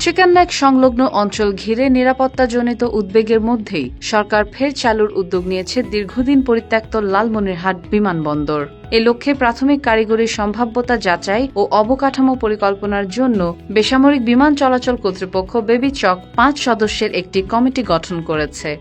মুন্সিগঞ্জ সংলগ্ন অঞ্চল ঘিরে নিরাপত্তাজনিত উদ্বেগের মধ্যেই সরকার ফের চালুর উদ্যোগ নিয়েছে দীর্ঘদিন পরিত্যক্ত লালমনিরহাট বিমানবন্দর। এ লক্ষ্যে প্রাথমিক কারিগরি সম্ভাব্যতা যাচাই ও অবকাঠামো পরিকল্পনার জন্য বেসামরিক বিমান চলাচল কর্তৃপক্ষ বেবি চক ৫ সদস্যের একটি কমিটি গঠন করেছে।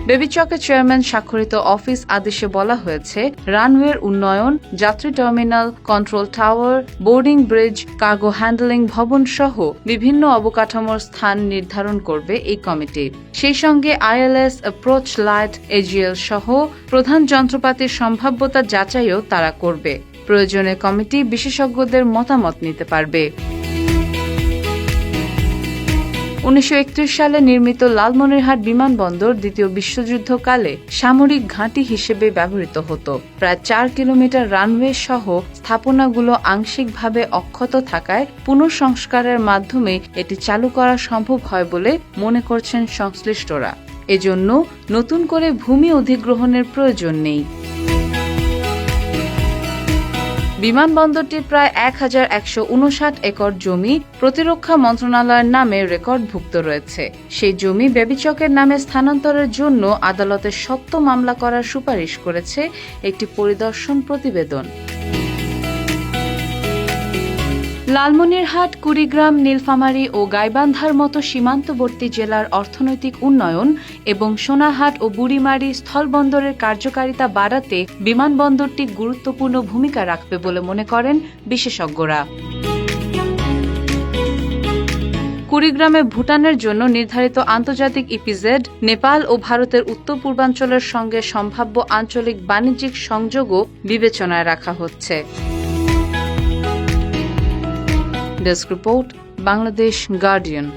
বেবি চকের চেয়ারম্যান স্বাক্ষরিত অফিস আদেশে বলা হয়েছে, রানওয়ের উন্নয়ন, যাত্রী terminal, control tower, boarding bridge, cargo handling ভবন সহ বিভিন্ন অবকাঠামোর স্থান নির্ধারণ করবে এই কমিটি। সেই সঙ্গে ILS, অ্যাপ্রোচ লাইট, AGL সহ প্রধান যন্ত্রপাতির সম্ভাব্যতা যাচাইও তারা করবে। প্রয়োজনে কমিটি বিশেষজ্ঞদের মতামত নিতে পারবে। ১৯৩১ সালে নির্মিত লালমনিরহাট বিমানবন্দর দ্বিতীয় বিশ্বযুদ্ধকালে সামরিক ঘাঁটি হিসেবে ব্যবহৃত হতো। প্রায় ৪ কিলোমিটার রানওয়ে সহ স্থাপনাগুলো আংশিকভাবে অক্ষত থাকায় পুনঃসংস্কারের মাধ্যমে এটি চালু করা সম্ভব হয় বলে মনে করছেন সংশ্লিষ্টরা। এজন্য নতুন করে ভূমি অধিগ্রহণের প্রয়োজন নেই। বিমানবন্দরটির প্রায় ১,১৫৯ একর জমি প্রতিরক্ষা মন্ত্রণালয়ের নামে রেকর্ডভুক্ত রয়েছে। সেই জমি বেবি চকের নামে স্থানান্তরের জন্য আদালতে সত্ত্ব মামলা করার সুপারিশ করেছে একটি পরিদর্শন প্রতিবেদন। লালমনিরহাট, কুড়িগ্রাম, নীলফামারী ও গাইবান্ধার মতো সীমান্তবর্তী জেলার অর্থনৈতিক উন্নয়ন এবং সোনারহাট ও বুড়িমারি স্থলবন্দরের কার্যকারিতা বাড়াতে বিমানবন্দরটি গুরুত্বপূর্ণ ভূমিকা রাখবে বলে মনে করেন বিশেষজ্ঞরা। কুড়িগ্রামে ভুটানের জন্য নির্ধারিত আন্তর্জাতিক ইপিজেড, নেপাল ও ভারতের উত্তর পূর্বাঞ্চলের সঙ্গে সম্ভাব্য আঞ্চলিক বাণিজ্যিক সংযোগও বিবেচনায় রাখা হচ্ছে। Desk report, Bangladesh guardian.